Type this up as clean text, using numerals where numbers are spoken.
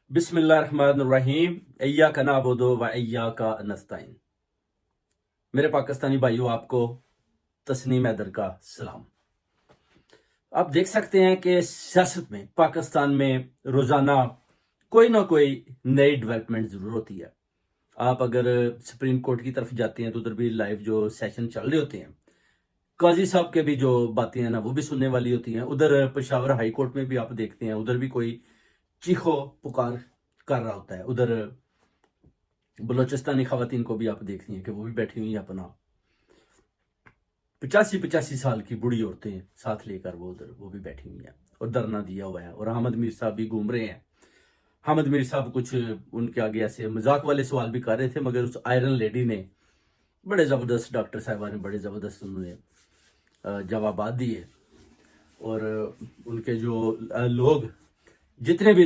بسم اللہ الرحمن الرحیم ایاک نعبد و ایاک نستعین۔ میرے پاکستانی بھائیوں، آپ کو تسنیم حیدر کا سلام۔ آپ دیکھ سکتے ہیں کہ سیاست میں، پاکستان میں روزانہ کوئی نہ کوئی نئی ڈیولپمنٹ ضرور ہوتی ہے۔ آپ اگر سپریم کورٹ کی طرف جاتے ہیں تو ادھر بھی لائیو جو سیشن چل رہے ہوتے ہیں، قاضی صاحب کے بھی جو باتیں ہیں نا وہ بھی سننے والی ہوتی ہیں۔ ادھر پشاور ہائی کورٹ میں بھی آپ دیکھتے ہیں، ادھر بھی کوئی چیخو پکار کر رہا ہوتا ہے۔ ادھر بلوچستانی خواتین کو بھی آپ دیکھتے ہیں کہ وہ بھی بیٹھی ہوئی ہیں، اپنا 85 سال کی بڑی عورتیں ساتھ لے کر وہ ادھر وہ بھی بیٹھی ہوئی ہیں اور دھرنا دیا ہوا ہے۔ اور حامد میر صاحب بھی گھوم رہے ہیں۔ حامد میر صاحب کچھ ان کے آگے ایسے مذاق والے سوال بھی کر رہے تھے، مگر اس آئرن لیڈی نے بڑے زبردست، ڈاکٹر صاحبہ نے بڑے زبردست انہوں نے جوابات دیے، اور ان کے جو لوگ جتنے بھی